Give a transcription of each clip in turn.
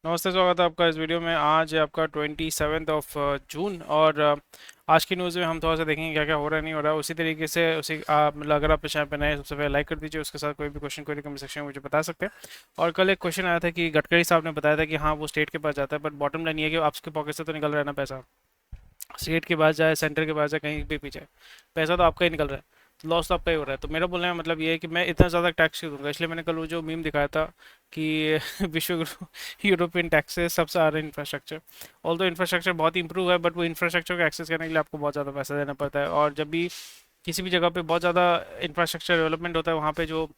नमस्ते, स्वागत है आपका इस वीडियो में। आज है आपका 27 जून और आज की न्यूज़ में हम थोड़ा सा देखेंगे क्या क्या हो रहा है नहीं हो रहा है। उसी तरीके से मतलब अगर आप चैनल पे नए हैं, सबसे पहले लाइक कर दीजिए। उसके साथ कोई भी क्वेश्चन कोई कमेंट सेक्शन में मुझे बता सकते हैं। और कल एक क्वेश्चन आया था कि गडकरी साहब ने बताया था कि हाँ वो स्टेट के पास जाता है, बट बॉटम लाइन ये है कि आपके पॉकेट से तो निकल रहा है ना पैसा। स्टेट के पास जाए, सेंटर के पास जाए, कहीं भी पीछे पैसा तो आपका ही निकल रहा है, तो लॉस तो आपका ही हो रहा है। तो मेरा बोलने का मतलब ये है कि मैं इतना ज़्यादा टैक्स क्यों दूंगा। इसलिए मैंने कल वो जो मीम दिखाया था कि विश्व गुरु यूरोपियन टैक्सेस सबसे आ रहे हैं इंफ्रास्ट्रक्चर। ऑल तो इंफ्रास्ट्रक्चर बहुत इंप्रूव है, बट वो इंफ्रास्ट्रक्चर को एक्सेस करने के लिए आपको बहुत ज़्यादा पैसा देना पड़ता है। और जब भी किसी भी जगह पे बहुत ज़्यादा इंफ्रास्ट्रक्चर डेवलपमेंट होता है, वहाँ पे जो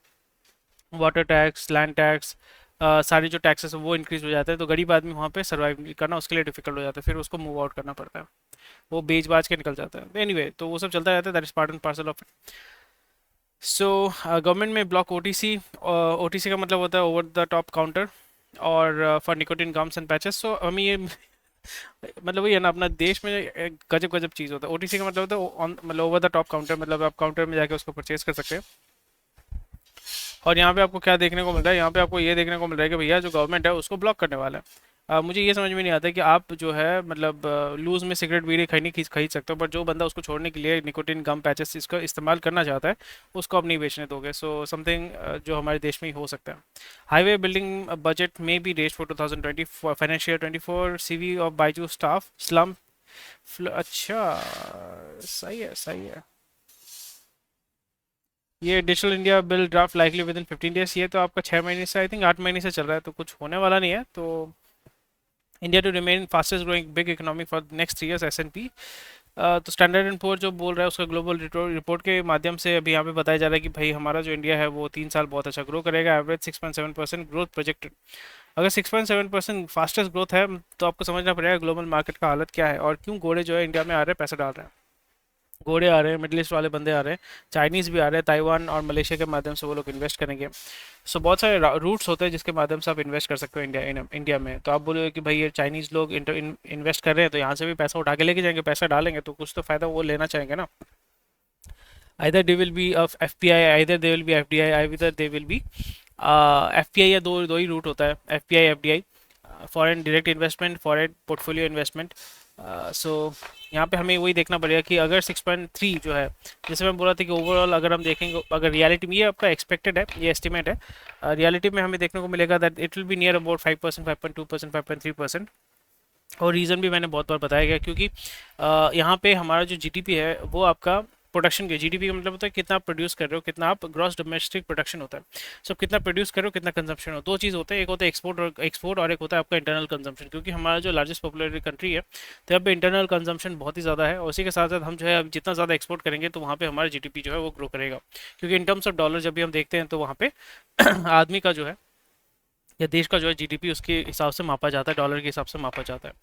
वाटर टैक्स, लैंड टैक्स, सारी जो टैक्सेस है वो इंक्रीज हो जाते हैं। तो गरीब आदमी वहाँ पे सर्वाइव करना उसके लिए डिफिकल्ट हो जाता है, फिर उसको मूव आउट करना पड़ता है। वो बेच बाज के निकल जाता है। एनीवे, तो वो सब चलता रहता है, that is part and parcel of it. So government में ब्लॉक ओटीसी। ओटीसी का मतलब होता है ओवर द टॉप काउंटर, और for nicotine gums and patches. So हमें ये मतलब वही है ना, अपना देश में एक गजब गजब चीज़ होता है। ओटीसी का मतलब होता है मतलब ओवर द टॉप काउंटर, मतलब आप काउंटर में जाके उसको परचेज कर सकते हैं। और यहाँ पे आपको क्या देखने को मिल रहा है, यहाँ पे आपको ये देखने को मिल रहा है कि भैया जो गवर्नमेंट है उसको ब्लॉक करने वाला है। मुझे ये समझ में नहीं आता कि आप जो है मतलब लूज में सिगरेट बीड़ी खरीद खरीद सकते हो, बट जो बंदा उसको छोड़ने के लिए निकोटिन गम पैचेस इसका इस्तेमाल करना चाहता है, उसको आप नहीं बेचने दोगे। सो समथिंग जो हमारे देश में ही हो सकता है। हाईवे बिल्डिंग बजट में be raise for 2020 financial 24 CV of Byju staff slum. अच्छा, सही है सही है। ये digital India bill draft likely within इन 15 डेज। ये तो आपका 6 महीने से, आई थिंक 8 महीने से चल रहा है, तो कुछ होने वाला नहीं है। तो India to remain fastest growing big economy for next 3 years S N P. तो स्टैंडर्ड एंड पुअर जो बोल रहा है उसका ग्लोबल रिपोर्ट के माध्यम से अभी यहाँ पे बताया जा रहा है कि भाई हमारा जो इंडिया है वो 3 साल बहुत अच्छा ग्रो करेगा, एवरेज 6.7% ग्रोथ प्रोजेक्टेड। अगर 6.7% फास्टेस्ट ग्रोथ है, तो आपको समझना पड़ेगा ग्लोबल मार्केट का हालत क्या है और क्यों घोड़े जो है इंडिया में आ रहे हैं, पैसा डाल रहे हैं। घोड़े आ रहे हैं, मिडिल ईस्ट वाले बंदे आ रहे हैं, चाइनीज़ भी आ रहे हैं, ताइवान और मलेशिया के माध्यम से वो लोग इन्वेस्ट करेंगे। सो बहुत सारे रूट्स होते हैं जिसके माध्यम से आप इन्वेस्ट कर सकते हो इंडिया में। तो आप बोलोगे कि भाई ये चाइनीज़ लोग इन्वेस्ट कर रहे हैं तो यहाँ से भी पैसा उठा के लेके जाएंगे, पैसा डालेंगे तो कुछ तो फ़ायदा वो लेना चाहेंगे ना। Either they will be of F P I, either they will be F D I, either they will be F P I. या दो दो ही रूट होता है, F P I F D I, foreign direct investment, foreign portfolio investment. So यहाँ पे हमें वही देखना पड़ेगा कि अगर 6.3 जो है, जैसे मैं बोला था कि ओवरऑल अगर हम देखेंगे, अगर रियलिटी में, ये आपका एक्सपेक्टेड है, ये एस्टिमेट है, रियलिटी में हमें देखने को मिलेगा that it will be near about 5%, 5.2%, 5.3%। और रीज़न भी मैंने बहुत बार बताया गया, क्योंकि यहाँ पे हमारा जो जीडीपी है वो आपका प्रोडक्शन के, जीडीपी का मतलब होता है कितना आप प्रोड्यूस कर रहे हो, कितना आप ग्रॉस डोमेस्टिक प्रोडक्शन होता है। सो कितना प्रोड्यूस कर रहे हो, कितना कंजम्पशन हो, दो चीज़ होते हैं। एक होता है एक्सपोर्ट और एक होता है आपका इंटरनल कंजम्पशन। क्योंकि हमारा जो लार्जेस्ट पॉपुलर कंट्री है, तो यहाँ पे इंटरनल कंजम्पशन बहुत ही ज़्यादा है, और उसी के साथ साथ हम जो है जितना ज़्यादा एक्सपोर्ट करेंगे तो वहाँ पे हमारा जीडीपी जो है वो ग्रो करेगा। क्योंकि इन टर्म्स ऑफ डॉलर जब भी हम देखते हैं तो वहाँ पे आदमी का जो है या देश का जो है जीडीपी उसके हिसाब से मापा जाता है, डॉलर के हिसाब से मापा जाता है।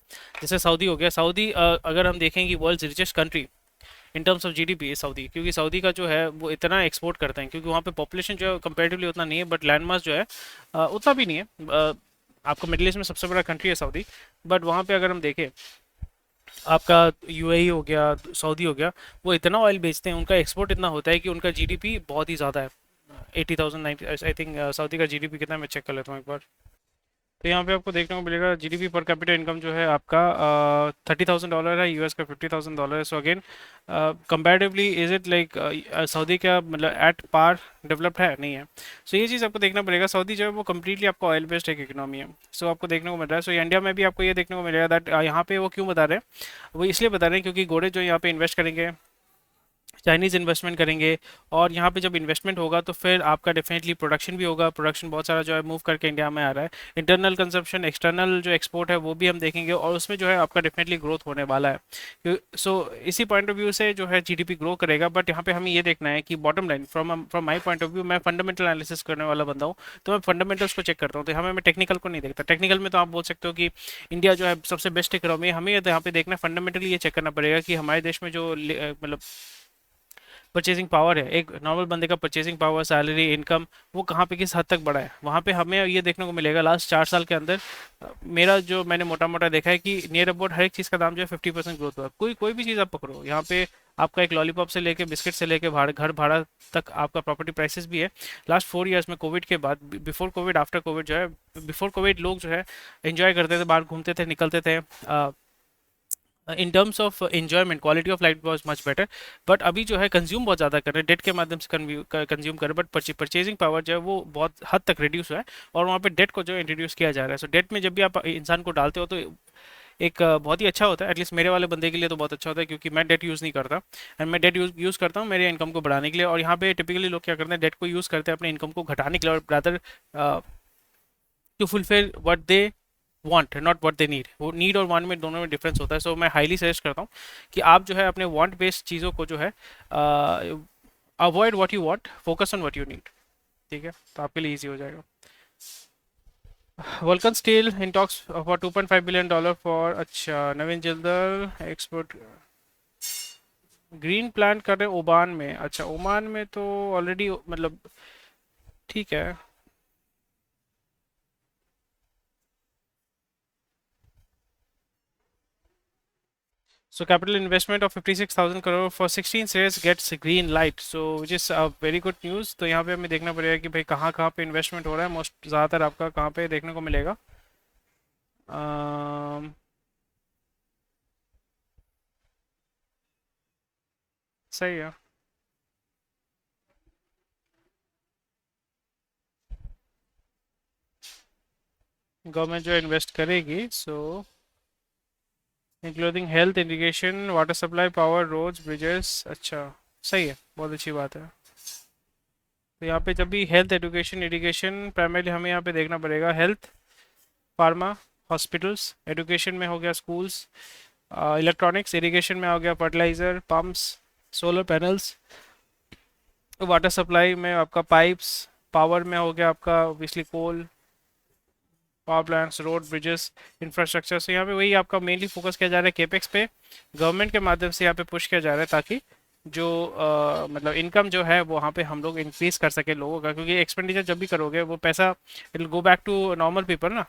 जैसे सऊदी हो गया, सऊदी अगर हम देखें कि world richest country in terms of GDP है सऊदी, क्योंकि सऊदी का जो है वो इतना एक्सपोर्ट करते हैं, क्योंकि वहाँ पे पॉपुलेशन जो है कंपेरेटिवली उतना नहीं है, बट लैंड मास जो है उतना भी नहीं है। आपको मिडिल ईस्ट में सबसे बड़ा कंट्री है सऊदी, बट वहाँ पे अगर हम देखें, आपका यूएई हो गया, सऊदी हो गया, वो इतना ऑयल बेचते हैं, उनका एक्सपोर्ट इतना होता है कि उनका जीडीपी बहुत ही ज़्यादा है। 80,000, 90, आई थिंक सऊदी का जीडीपी कितना है, मैं चेक कर लेता हूँ एक बार। तो यहाँ पे आपको देखने को मिलेगा जीडीपी पर कैपिटा इनकम जो है आपका $30,000 है, यूएस का $50,000 है। So again comparatively is it like Saudi का मतलब एट पार डेवलप्ड है, नहीं है। सो ये चीज़ आपको देखना पड़ेगा। सऊदी जो है वो कम्प्लीटली आपका ऑयल बेस्ड एक इकोनॉमी है। सो आपको देखने को मिल रहा है। सो इंडिया में भी आपको ये देखने को मिलेगा दैट यहाँ पे वो क्यों बता रहे हैं, वो इसलिए बता रहे हैं क्योंकि घोड़े जो यहाँ पे इन्वेस्ट करेंगे, चाइनीज़ इन्वेस्टमेंट करेंगे, और यहाँ पे जब इन्वेस्टमेंट होगा तो फिर आपका डेफिनेटली प्रोडक्शन भी होगा। प्रोडक्शन बहुत सारा जो है मूव करके इंडिया में आ रहा है। इंटरनल कंजप्शन, एक्सटर्नल जो एक्सपोर्ट है वो भी हम देखेंगे, और उसमें जो है आपका डेफिनेटली ग्रोथ होने वाला है। सो इसी पॉइंट ऑफ व्यू से जो है जीडीपी ग्रो करेगा। बट यहाँ पे हमें ये देखना है कि bottom line from my point of view, मैं फंडामेंटल एनालिसिस करने वाला बंदा हूँ, तो मैं फंडामेंटल्स को चेक करता हूँ। तो हमें मैं टेक्निकल को नहीं देखता। टेक्निकल में तो आप बोल सकते हो कि इंडिया जो है सबसे बेस्ट इकोनॉमी है, हमें यहाँ पे देखना फंडामेंटली ये चेक करना पड़ेगा कि हमारे देश में जो मतलब परचेजिंग पावर है, एक नॉर्मल बंदे का परचेजिंग पावर, सैलरी, इनकम, वो कहाँ पे किस हद तक बढ़ा है। वहाँ पे हमें ये देखने को मिलेगा लास्ट 4 साल के अंदर, मेरा जो मैंने मोटा मोटा देखा है कि नियर अबाउट हर एक चीज़ का दाम जो है 50% ग्रोथ हुआ है। कोई कोई भी चीज़ आप पकड़ो यहाँ पे, आपका एक लॉलीपॉप से लेके बिस्किट से लेके भाड़ा, घर भाड़ा तक आपका प्रॉपर्टी प्राइसेस भी है। लास्ट 4 इयर्स में कोविड के बाद, बिफोर कोविड आफ्टर कोविड जो है, बिफोर कोविड लोग जो है एंजॉय करते थे, बाहर घूमते थे, निकलते थे, in terms of enjoyment quality of life was much better. But अभी जो है कंज्यूम बहुत ज़्यादा कर रहे हैं, डेट के माध्यम से कंज्यूम कर रहे हैं, बट परचेजिंग पावर जो है वो बहुत हद तक रिड्यूस हुआ है, और वहाँ पे डेट को जो इंट्रोड्यूस किया जा रहा है। सो डेट में जब भी आप इंसान को डालते हो तो एक बहुत ही अच्छा होता है, एटलीस्ट मेरे वाले बंदे के लिए तो बहुत अच्छा होता है, क्योंकि मैं डेट यूज़ नहीं करता, एंड मैं डेट यूज़ करता हूँ मेरे इनकम को बढ़ाने के लिए। और यहाँ पे टिपिकली लोग क्या करते हैं, डेट को यूज़ करते हैं अपने इनकम को घटाने के लिए, और rather to fulfil what they want, not what they need. वो नीड और वांट में दोनों में डिफरेंस होता है। सो मैं हाईली सजेस्ट करता हूँ कि आप जो है अपने वांट बेस्ड चीज़ों को जो है avoid what you want, focus on what you need. ठीक है, तो आपके लिए ईजी हो जाएगा। Vulcan steel in talks for $2.5 billion for, अच्छा, नवीन जिंदल एक्सपोर्ट ग्रीन प्लांट कर रहे हैं ओमान में। अच्छा, ओमान में तो ऑलरेडी मतलब ठीक है। So capital investment of 56,000 crore for 16 shares gets green light. So which is a very good news. तो यहाँ पे हमें देखना पड़ेगा कि भाई कहाँ कहाँ पे इन्वेस्टमेंट हो रहा है, मोस्ट ज़्यादातर आपका कहाँ पे देखने को मिलेगा। सही है, गवर्नमेंट जो इन्वेस्ट करेगी, so including health, irrigation, water supply, power, roads, bridges. अच्छा, सही है, बहुत अच्छी बात है। तो यहाँ पे जब भी हेल्थ, एजुकेशन, इरिगेशन, प्राइमरली हमें यहाँ पे देखना पड़ेगा हेल्थ, फार्मा, हॉस्पिटल्स, एजुकेशन में हो गया स्कूल्स, इलेक्ट्रॉनिक्स, इरिगेशन में हो गया fertilizer, pumps, solar panels, water supply में आपका पाइप्स, पावर में हो गया आपका बिजली, coal power plants, road, bridges, infrastructure. से यहाँ पे वही आपका मेनली फोकस किया जा रहा है केपेक्स पे, गवर्नमेंट के माध्यम से यहाँ पे पुश किया जा रहा है, ताकि जो मतलब इनकम जो है वो वहाँ पे हम लोग इंक्रीज कर सके लोगों का, क्योंकि एक्सपेंडिचर जब भी करोगे वो पैसा it will go back to normal people ना।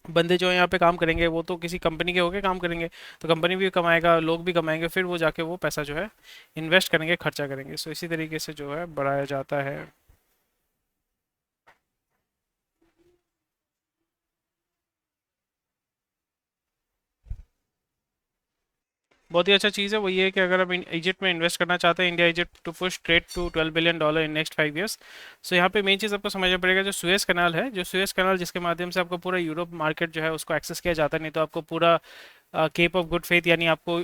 बंदे जो यहाँ पे काम करेंगे वो तो किसी कंपनी के होके काम करेंगे, तो कंपनी भी कमाएगा, लोग भी कमाएंगे, फिर वो जाके वो पैसा जो है इन्वेस्ट करेंगे, खर्चा करेंगे। सो इसी तरीके से जो है बढ़ाया जाता है। बहुत ही अच्छा चीज़ है वो ये है कि अगर आप इजिप्ट में इन्वेस्ट करना चाहते हैं, India Egypt to push trade to $12 billion in next 5 years। So यहाँ पे मेन चीज़ आपको समझना पड़ेगा, जो सुएज कनाल है, जो सुएज कनाल जिसके माध्यम से आपको पूरा यूरोप मार्केट जो है उसको एक्सेस किया जाता है, नहीं तो आपको पूरा केप ऑफ गुड फेथ यानी आपको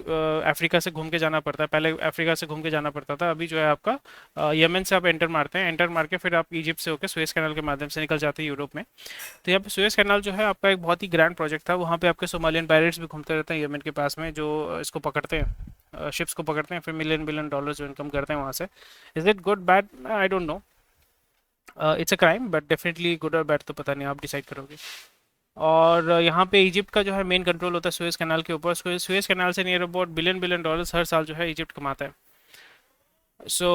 अफ्रीका से घूम के जाना पड़ता है। पहले अफ्रीका से घूम के जाना पड़ता था, अभी जो है आपका यमन से आप एंटर मारते हैं, एंटर मार के फिर आप इजिप्ट से होकर सुएज कैनाल के माध्यम से निकल जाते हैं यूरोप में। तो यहाँ पे सुएज कैनाल जो है आपका एक बहुत ही ग्रैंड प्रोजेक्ट था। वहाँ पे आपके सोमालियन पायरेट्स भी घूमते रहते हैं यमन के पास में, जो इसको पकड़ते हैं, शिप्स को पकड़ते हैं, फिर मिलियन बिलियन डॉलर जो इनकम करते हैं वहाँ से। Is it good bad, I don't know, it's a crime, but definitely good और बैड तो पता नहीं, आप डिसाइड करोगे। और यहाँ पे इजिप्ट का जो है मेन कंट्रोल होता है सुएज कैनाल के ऊपर। सुएज कैनाल से near about billion billion dollars हर साल जो है इजिप्ट कमाता है। सो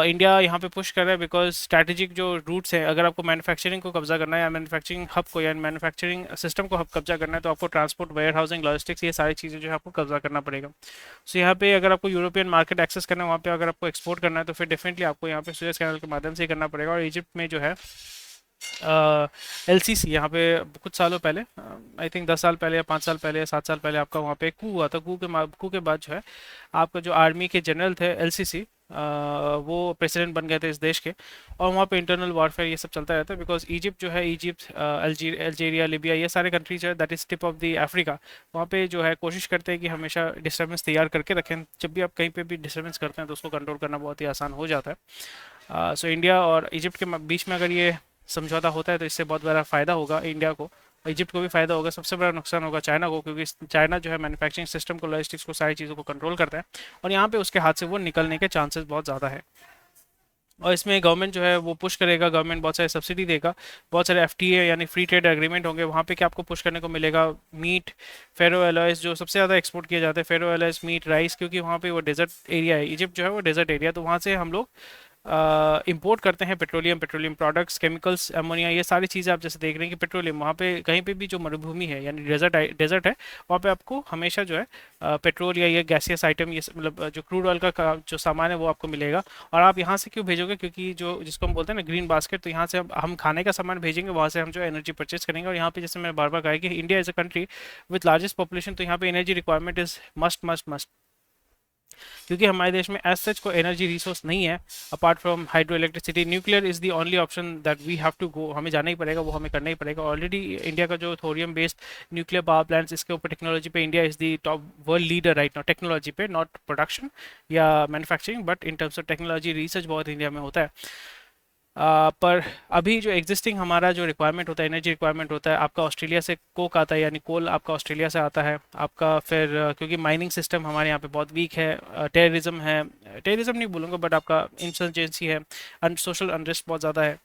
इंडिया यहाँ पे पुश कर रहा है, बिकॉज स्ट्रैटेजिक जो रूट्स हैं, अगर आपको मैन्युफैक्चरिंग को कब्जा करना है, या मैन्युफैक्चरिंग हब को या मैन्युफैक्चरिंग सिस्टम को हब कब्जा करना है, तो आपको ट्रांसपोर्ट, वेयर हाउसिंग, लॉजिस्टिक्स, ये सारी चीज़ें जो है आपको कब्जा करना पड़ेगा। सो यहाँ पे अगर आपको यूरोपियन मार्केट एक्सेस करना है, वहाँ पे अगर आपको एक्सपोर्ट करना है, तो फिर डेफिनेटली आपको यहाँ पे सुएज कैनाल के माध्यम से ही करना पड़ेगा। और इजिप्ट में जो है एलसीसी, यहाँ पे कुछ सालों पहले, आई थिंक 10 साल पहले या 5 साल पहले या 7 साल पहले, आपका वहाँ पे कू हुआ था। कू के बाद जो है आपका जो आर्मी के जनरल थे एलसीसी, वो प्रेसिडेंट बन गए थे इस देश के। और वहाँ पे इंटरनल वारफेयर ये सब चलता रहता है, बिकॉज इजिप्ट जो है, इजिप्ट, अल्जीरिया, लिबिया, ये सारे कंट्रीज है, that is tip of the Africa. वहाँ पे जो है कोशिश करते हैं कि हमेशा डिस्टर्बेंस तैयार करके रखें, जब भी आप कहीं पे भी डिस्टर्बेंस करते हैं तो उसको कंट्रोल करना बहुत ही आसान हो जाता है। सो इंडिया और इजिप्ट के बीच में अगर ये समझौता होता है तो इससे बहुत बड़ा फ़ायदा होगा इंडिया को, इजिप्ट को भी फ़ायदा होगा। सबसे बड़ा नुकसान होगा चाइना को, क्योंकि चाइना जो है मैन्युफैक्चरिंग सिस्टम को, लॉजिस्टिक्स को, सारी चीज़ों को कंट्रोल करता है, और यहाँ पे उसके हाथ से वो निकलने के चांसेस बहुत ज़्यादा है। और इसमें गवर्नमेंट जो है वो पुश करेगा, गवर्नमेंट बहुत सारे सब्सिडी देगा, बहुत सारे एफटीए यानी फ्री ट्रेड एग्रीमेंट होंगे। वहाँ पे क्या आपको पुश करने को मिलेगा, मीट, फेरो एलॉयज जो सबसे ज़्यादा एक्सपोर्ट किए जाते हैं, फेरो एलॉयज, मीट, राइस, क्योंकि वहाँ पे वो डेजर्ट एरिया है, इजिप्ट जो है वो डेजर्ट एरिया, तो वहाँ से हम लोग इंपोर्ट करते हैं पेट्रोलियम प्रोडक्ट्स, केमिकल्स, अमोनिया, ये सारी चीज़ें आप जैसे देख रहे हैं कि पेट्रोलियम वहाँ पे कहीं पे भी जो मरुभूमि है यानी डेजर्ट है, वहाँ पे आपको हमेशा जो है पेट्रोल या ये गैसियस आइटम, ये मतलब जो क्रूड ऑयल का जो सामान है वो आपको मिलेगा। और आप यहाँ से क्यों भेजोगे, क्योंकि जो जिसको हम बोलते हैं ना ग्रीन बास्केट, तो यहाँ से हम खाने का सामान भेजेंगे, वहाँ से हम जो एनर्जी परचेज करेंगे। और यहाँ पे जैसे मैंने बार बार कहा है कि India is a country with largest population, तो यहाँ पे energy requirement is must must must, क्योंकि हमारे देश में एज सच कोई एनर्जी रिसोर्स नहीं है apart from hydro electricity. Nuclear is the only option that we have to go, हमें जाना ही पड़ेगा, वो हमें करना ही पड़ेगा। ऑलरेडी इंडिया का जो thorium based nuclear power plants, इसके ऊपर टेक्नोलॉजी पे India is the top world leader right now, technology पे, नॉट प्रोडक्शन या manufacturing, but in terms of technology research बहुत इंडिया में होता है। पर अभी जो एग्जिस्टिंग हमारा जो रिक्वायरमेंट होता है, एनर्जी रिक्वायरमेंट होता है, आपका ऑस्ट्रेलिया से कोक आता है, यानी कोल आपका ऑस्ट्रेलिया से आता है आपका। फिर क्योंकि माइनिंग सिस्टम हमारे यहाँ पे बहुत वीक है, टेररिज्म है, टेररिज्म नहीं बोलूँगा बट आपका इंसर्जेंसी है, सोशल अनरेस्ट बहुत ज़्यादा है।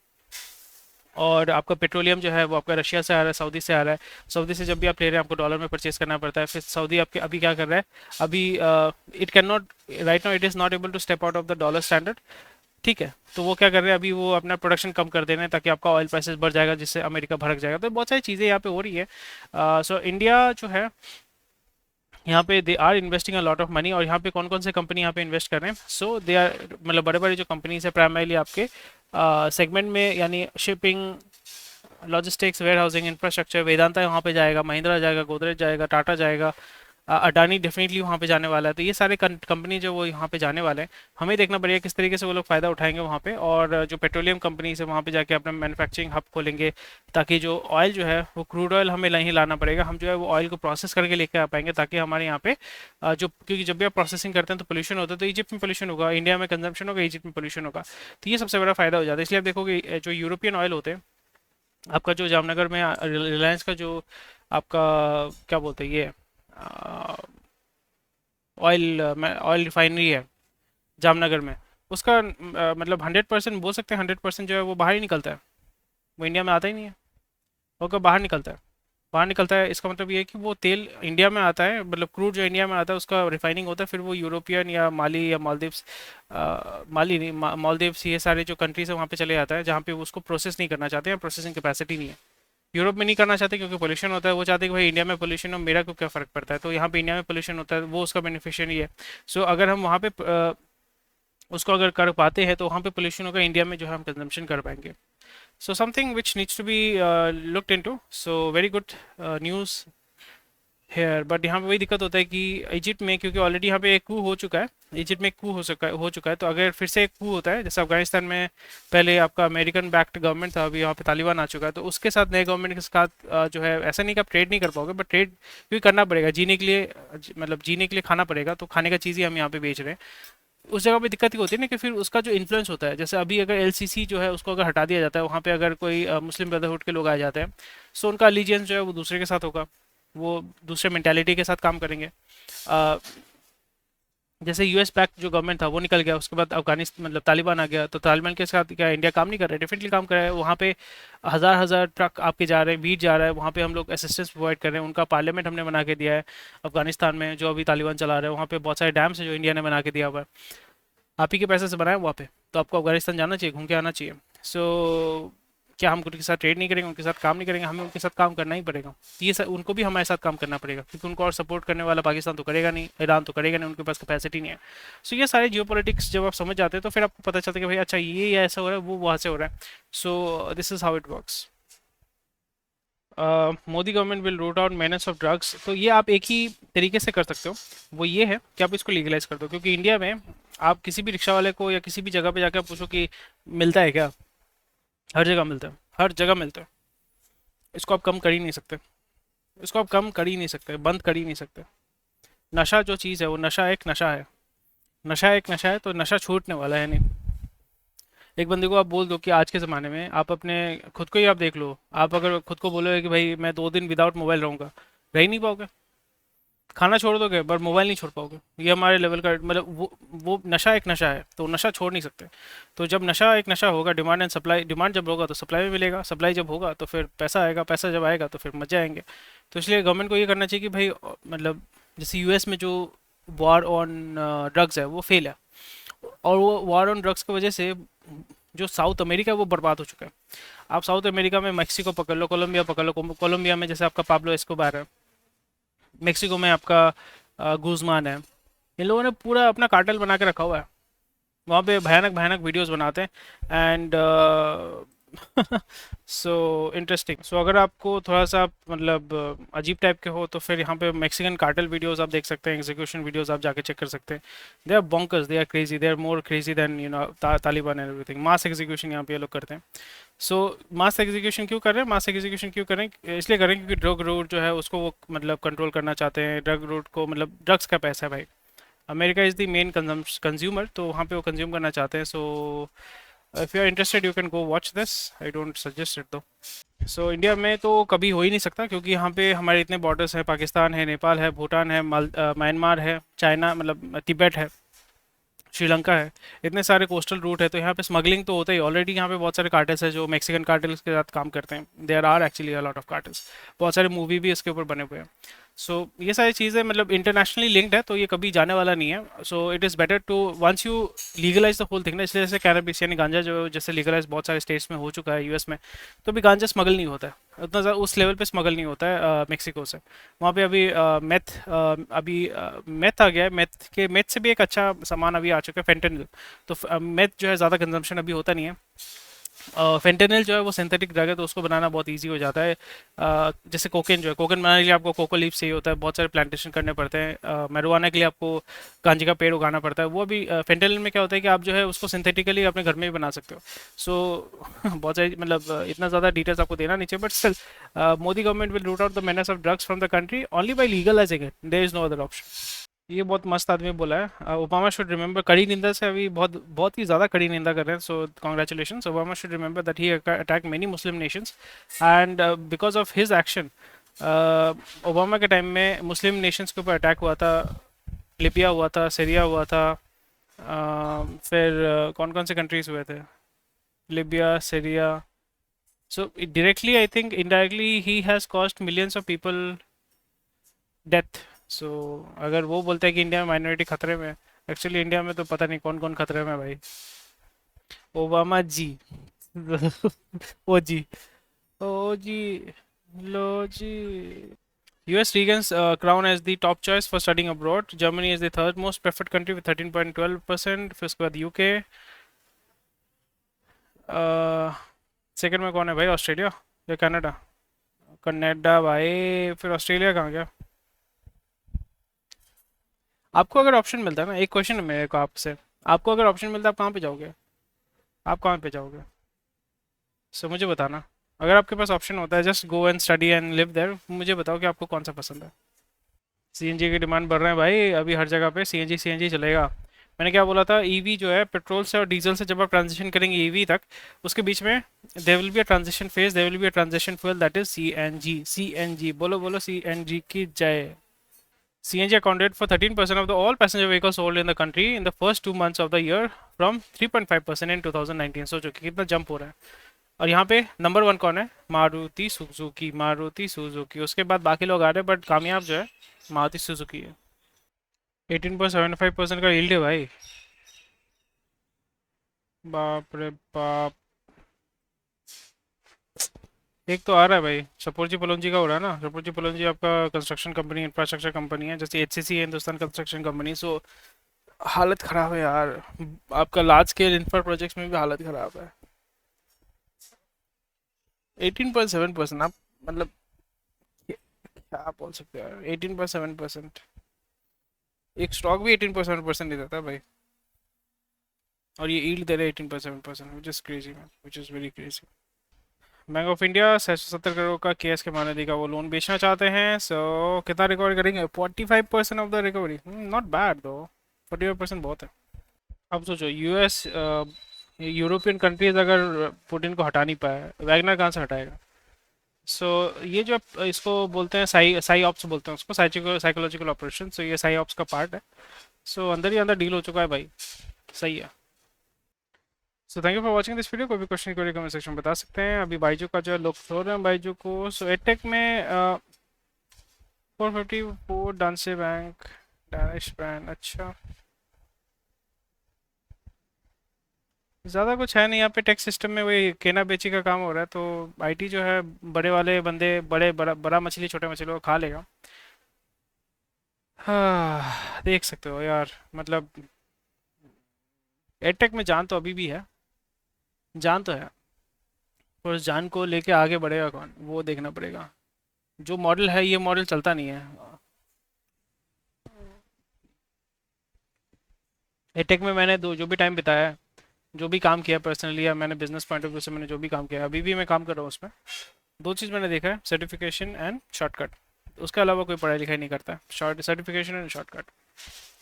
और आपका पेट्रोलियम जो है वो आपका रशिया से आ रहा है, सऊदी से आ रहा है। सऊदी से जब भी आप ले रहे हैं आपको डॉलर में परचेज करना पड़ता है। फिर सऊदी आपके अभी क्या कर रहा है, अभी it can not right now, it is not able to step out of the dollar standard, ठीक है। तो वो क्या कर रहे हैं, अभी वो अपना प्रोडक्शन कम कर दे रहे हैं ताकि आपका ऑयल प्राइसेस बढ़ जाएगा, जिससे अमेरिका भड़क जाएगा। तो बहुत सारी चीज़ें यहाँ पे हो रही है। सो इंडिया जो है यहाँ पे they are investing a lot of money. और यहाँ पे कौन कौन से कंपनी यहाँ पे इन्वेस्ट कर रहे हैं, सो दे आर मतलब बड़े बड़े जो कंपनीज है प्राइमरीली आपके सेगमेंट में, यानी shipping, logistics, warehousing, infrastructure, Vedanta वहाँ पे जाएगा, महिंद्रा जाएगा, गोदरेज जाएगा, टाटा जाएगा, अडानी डेफिनेटली वहाँ पे जाने वाला है। तो ये सारे कंपनी जो वो यहाँ पे जाने वाले हैं, हमें देखना पड़ेगा किस तरीके से वो लोग फ़ायदा उठाएंगे वहाँ पे। और जो पेट्रोलियम कंपनीज है वहाँ पे जाके अपना मैन्युफैक्चरिंग हब खोलेंगे, ताकि जो ऑयल जो है वो क्रूड ऑयल हमें नहीं लाना पड़ेगा, हम जो है वो ऑयल को प्रोसेस करके लेके आ पाएंगे, ताकि हमारे यहाँ पे जो, क्योंकि जब भी आप प्रोसेसिंग करते हैं तो पोल्यूशन होता है, तो इजिप्ट में पोल्यूशन होगा, इंडिया में कंजम्पशन होगा, इजिप्ट में पोल्यूशन होगा। तो ये सबसे बड़ा फ़ायदा हो जाता है। इसलिए आप देखोगे जो यूरोपियन ऑयल होते हैं, आपका जो जामनगर में रिलायंस का जो आपका क्या बोलते हैं ये ऑयल ऑयल रिफाइनरी है जामनगर में, उसका मतलब 100% बोल सकते हैं, 100% जो है वो बाहर ही निकलता है, वो इंडिया में आता ही नहीं है, वो क्या बाहर निकलता है। बाहर निकलता है इसका मतलब ये है कि वो तेल इंडिया में आता है, मतलब क्रूड जो इंडिया में आता है उसका रिफाइनिंग होता है, फिर वो यूरोपियन या माली या मालदीव्स, माली नहीं मालदीव्स, ये सारे जो कंट्रीज है वहाँ पे चले जाता है, जहाँ पे वो उसको प्रोसेस नहीं करना चाहते हैं, प्रोसेसिंग कैपेसिटी नहीं है। यूरोप में नहीं करना चाहते क्योंकि पोल्यूशन होता है, वो चाहते हैं कि भाई इंडिया में पोल्यूशन हो, मेरा को क्या फ़र्क पड़ता है। तो यहाँ पे इंडिया में पोल्यूशन होता है, वो उसका बेनिफिशियरी है। सो अगर हम वहाँ पे उसको अगर कर पाते हैं तो वहाँ पे पोल्यूशन होगा, इंडिया में जो है हम कंजम्पशन कर पाएंगे। So something which needs to be looked into. So very good news here. But यहाँ पे वही दिक्कत होता है कि इजिप्ट में, क्योंकि ऑलरेडी यहाँ पे एक कू हो चुका है, इजिप्ट में एक कू हो चुका है, तो अगर फिर से एक कू होता है, जैसे अफगानिस्तान में पहले आपका अमेरिकन बैक्ड गवर्नमेंट था, अभी यहाँ पे तालिबान आ चुका है, तो उसके साथ नए गवर्नमेंट के साथ जो है, ऐसा नहीं कि आप ट्रेड नहीं कर पाओगे, बट ट्रेड क्योंकि करना पड़ेगा, जीने के लिए, मतलब जीने के लिए खाना पड़ेगा, तो खाने का चीज़ ही हम यहाँ पे बेच रहे हैं। उस जगह पे दिक्कत ही होती है ना कि फिर उसका जो इन्फ्लुएंस होता है, जैसे अभी अगर एलसीसी जो है उसको अगर हटा दिया जाता है, वहाँ पे अगर कोई मुस्लिम ब्रदरहुड के लोग आ जाते हैं, सो उनका अलीजियंस जो है वो दूसरे के साथ होगा, वो दूसरे मेंटालिटी के साथ काम करेंगे। अ, जैसे यूएस बैक जो गवर्नमेंट था वो निकल गया, उसके बाद अफगानिस्तान मतलब तालिबान आ गया, तो तालिबान के साथ क्या इंडिया काम नहीं कर रहा है, डेफिनेटली काम कर रहा है। वहाँ पे हज़ार हज़ार ट्रक आपके जा रहे हैं, बीट जा रहा है, वहाँ पे हम लोग असिस्टेंस प्रोवाइड कर रहे हैं, उनका पार्लियामेंट हमने बना के दिया है। अफगानिस्तान में जो अभी तालिबान चला रहे हैं, वहाँ पे बहुत सारे डैम्स है जो इंडिया ने बना के दिया हुआ है, आप ही के पैसे से बनाए वहाँ पे, तो आपको अफगानिस्तान जाना चाहिए, घूम के आना चाहिए। सो क्या हम उनके साथ ट्रेड नहीं करेंगे, उनके साथ काम नहीं करेंगे, हमें उनके साथ काम करना ही पड़ेगा। तो ये उनको भी हमारे साथ काम करना पड़ेगा, क्योंकि उनको और सपोर्ट करने वाला पाकिस्तान तो करेगा नहीं, ईरान तो करेगा नहीं, उनके पास कैपेसिटी नहीं है। सो ये सारे जियो पॉलिटिक्स जब आप समझ जाते हैं तो फिर आपको पता चलता है कि भाई अच्छा ये ऐसा हो रहा है, वो वहाँ से हो रहा है। So this is how it works. Modi government will root out menace of drugs, तो ये आप एक ही तरीके से कर सकते हो, वो ये है कि आप इसको लीगलाइज कर दो। क्योंकि इंडिया में आप किसी भी रिक्शा वाले को या किसी भी जगह पे जाकर पूछो कि मिलता है क्या, हर जगह मिलता है, हर जगह मिलता है। इसको आप कम कर ही नहीं सकते, इसको आप कम कर ही नहीं सकते, बंद कर ही नहीं सकते। नशा जो चीज़ है वो नशा एक नशा है, नशा एक नशा है, तो नशा छूटने वाला है नहीं। एक बंदे को आप बोल दो कि आज के ज़माने में आप अपने खुद को ही आप देख लो, आप अगर खुद को बोलोगे कि भाई मैं 2 दिन विदाउट मोबाइल रहूँगा, रह ही नहीं पाओगे। खाना छोड़ दोगे पर मोबाइल नहीं छोड़ पाओगे, ये हमारे लेवल का मतलब वो नशा एक नशा है, तो नशा छोड़ नहीं सकते। तो जब नशा एक नशा होगा, डिमांड एंड सप्लाई, डिमांड जब होगा तो सप्लाई भी मिलेगा, सप्लाई जब होगा तो फिर पैसा आएगा, पैसा जब आएगा तो फिर मजे आएंगे। तो इसलिए गवर्नमेंट को ये करना चाहिए कि भाई मतलब जैसे यूएस में जो वॉर ऑन ड्रग्स है वो फेल है, और वो वॉर ऑन ड्रग्स की वजह से जो साउथ अमेरिका है वो बर्बाद हो चुका है। आप साउथ अमेरिका में मैक्सिको पकड़ लो, कोलंबिया पकड़ लो, कोलंबिया में जैसे आपका पाब्लो एस्कोबार है, मेक्सिको में आपका गुजमान है, इन लोगों ने पूरा अपना कार्टेल बना के रखा हुआ है। वहाँ पे भयानक भयानक वीडियोस बनाते हैं एंड सो इंटरेस्टिंग। सो अगर आपको थोड़ा सा मतलब अजीब टाइप के हो तो फिर यहाँ पे मैक्सिकन कार्टेल वीडियोस आप देख सकते हैं, एग्जीक्यूशन वीडियोस आप जाके चेक कर सकते हैं। They are bonkers, they are crazy, they are more crazy than Taliban and everything. Mass execution यहाँ पे ये लोग करते हैं। सो मास एग्जीक्यूशन क्यों कर रहे हैं, मास एग्जीक्यूशन क्यों करें, इसलिए करें क्योंकि ड्रग रूट जो है उसको वो मतलब कंट्रोल करना चाहते हैं। ड्रग रूट को मतलब ड्रग्स का पैसा है भाई, America is the main consumer, तो वहाँ पे वो कंज्यूम करना चाहते हैं। So if you are interested you can go watch this, I don't suggest it though. So India में तो कभी हो ही नहीं सकता क्योंकि यहाँ पे हमारे इतने बॉर्डर्स हैं, पाकिस्तान है, नेपाल है, भूटान है, म्यांमार है, चाइना मतलब तिब्बत है, श्रीलंका है, इतने सारे कोस्टल रूट है, तो यहाँ पे स्मगलिंग तो होता ही। ऑलरेडी यहाँ पे बहुत सारे कार्टल्स हैं जो मैक्सिकन कार्टल्स के साथ काम करते हैं। There are actually a lot of cartels, बहुत सारे मूवी भी इसके ऊपर बने हुए हैं। सो ये सारी चीज़ें मतलब इंटरनेशनली लिंक्ड है, तो ये कभी जाने वाला नहीं है। So it is better to once you legalize the whole thing ना, इसलिए जैसे कैनबिस यानी गांजा जो जैसे लीगलाइज बहुत सारे स्टेट्स में हो चुका है यूएस में, तो भी गांजा स्मगल नहीं होता है उतना ज़्यादा, उस लेवल पे स्मगल नहीं होता है मेक्सिको से। वहाँ पे अभी मेथ अभी मेथ आ गया है, मेथ से भी एक अच्छा सामान अभी आ चुका है, फेंटेनिल। तो मेथ जो है ज़्यादा कंजम्पशन अभी होता नहीं है। फेंटेनिल जो है वो सिंथेटिक ड्रग है, तो उसको बनाना बहुत इजी हो जाता है। जैसे कोकेन जो है, कोकेन बनाने के लिए आपको कोको लीफ चाहिए होता है, बहुत सारे प्लांटेशन करने पड़ते हैं। marijuana के लिए आपको गांजे का पेड़ उगाना पड़ता है। वो अभी फेंटेनिल में क्या होता है कि आप जो है उसको सिंथेटिकली अपने घर में भी बना सकते हो। सो बहुत सारी मतलब इतना ज़्यादा डिटेल्स आपको देना नहीं चाहिए, but still Modi government will root out the menace of drugs from the country only by legalizing it, there is no other option. ये बहुत मस्त आदमी बोला है। ओबामा शुड रिमेंबर, कड़ी निंदा से अभी बहुत बहुत ही ज़्यादा कड़ी निंदा कर रहे हैं। So congratulation, Obama should remember that he attack many Muslim Nations and because of his action Obama के टाइम में मुस्लिम नेशंस के ऊपर अटैक हुआ था। लिबिया हुआ था, सीरिया हुआ था, फिर कौन कौन से कंट्रीज हुए थे, Libya, Syria. So directly I think indirectly ही has cost millions of people death. So अगर वो बोलते हैं कि इंडिया में माइनॉरिटी खतरे में है, एक्चुअली इंडिया में तो पता नहीं कौन कौन खतरे में है भाई। Obama ji O ji, O ji, low ji. US regains crown as the top choice for studying abroad. Germany is the third most preferred country with 13.12%. फिर उसके बाद UK। सेकंड में कौन है भाई, ऑस्ट्रेलिया या कनाडा? कनाडा भाई, फिर ऑस्ट्रेलिया कहाँ गया? आपको अगर ऑप्शन मिलता है ना, एक क्वेश्चन है मेरे को आपसे, आपको अगर ऑप्शन मिलता है आप कहाँ पे जाओगे? आप कहाँ पे जाओगे? सो मुझे बताना, अगर आपके पास ऑप्शन होता है just go and study and live there, मुझे बताओ कि आपको कौन सा पसंद है। सीएनजी की डिमांड बढ़ रहे हैं भाई, अभी हर जगह पे सीएनजी चलेगा। मैंने क्या बोला था, ईवी जो है पेट्रोल से और डीजल से जब आप ट्रांजिशन करेंगे ईवी तक, उसके बीच में there will be a transition phase, there will be a transition fuel that is CNG. CNG बोलो बोलो, सीएनजी की जय। CNG accounted for 13% of the all passenger vehicles sold in the country in the first 2 months of the year from 3.5% in 2019। सोचो कि कितना jump हो रहा है। और यहाँ पे नंबर वन कौन है? Maruti Suzuki, Maruti Suzuki. उसके बाद बाकी लोग आ रहे हैं बट कामयाब जो है मारुति सुजुकी है। 18.75% का यील्ड है भाई, बाप रे बाप। एक तो आ रहा है भाई, सपोर्जी पलोंजी का हो रहा है ना। सपोर्जी पलोंजी आपका कंस्ट्रक्शन कंपनी, इंफ्रास्ट्रक्चर कंपनी है, जैसे एचसीसी है हिंदुस्तान कंस्ट्रक्शन कंपनी। सो हालत ख़राब है यार, आपका लार्ज स्केल इंफ्रा प्रोजेक्ट्स में भी हालत ख़राब है। 18.7%, आप मतलब क्या बोल सकते हो यार, 18.7%। एक स्टॉक भी 18.7% नहीं देता भाई, और ये ईल्ड दे रहे 18.7%, which is crazy man, which is very crazy. Bank of India 670 crore का केएस के मानदी का वो लोन बेचना चाहते हैं। सो कितना रिकवर करेंगे? 45% of the recovery, not bad दो। 45% बहुत है। अब सोचो यूएस यूरोपियन कंट्रीज अगर पुतिन को हटा नहीं पाए, वैगनर कहाँ से हटाएगा? सो ये जो इसको बोलते हैं साई ऑप्स बोलते हैं उसको, साइकोलॉजिकल ऑपरेशन। सो ये साई ऑप्स का पार्ट है। सो अंदर ही अंदर डील हो चुका है भाई, सही है। So thank you for watching this video. कोई भी क्वेश्चन कोई कमेंट सेक्शन में बता सकते हैं। अभी बाइजू का जो है लोग छोड़ रहे हैं बाइजू को। सो एटेक में 454 डांसे बैंक डैनिश ब्रांड, अच्छा। ज़्यादा कुछ है नहीं यहाँ पे टेक सिस्टम में, वही केना बेची का काम हो रहा है, तो आईटी जो है बड़े वाले बंदे बड़ा मछली छोटे मछली को खा लेगा। हाँ देख सकते हो यार, मतलब एडटेक में जान तो अभी भी है, जान तो है, पर उस जान को लेके आगे बढ़ेगा कौन, वो देखना पड़ेगा। जो मॉडल है ये मॉडल चलता नहीं है। एटेक में मैंने दो जो भी टाइम बिताया है, जो भी काम किया पर्सनली या मैंने बिजनेस पॉइंट ऑफ व्यू से मैंने जो भी काम किया है, अभी भी मैं काम कर रहा हूँ उसमें, दो चीज़ मैंने देखा है, सर्टिफिकेशन एंड शॉर्टकट। उसके अलावा कोई पढ़ाई लिखाई नहीं करता है। Short certification and shortcut.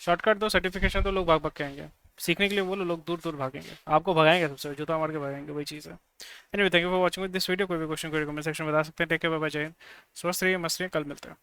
Shortcut दो, सर्टिफिकेशन तो लोग भाग भाग के आएंगे, सीखने के लिए बोलो लोग दूर दूर भागेंगे, आपको भगाएंगे सबसे, जूता मार के भगाएंगे, वही चीज़ है। Anyway thank you for watching this video. कोई भी क्वेश्चन कोई कमेंट सेक्शन में बता सकते हैं। टेक केयर, बाय बाय, जय हिंद। स्वस्थ रहिए, मस्त रहिए, कल मिलते हैं।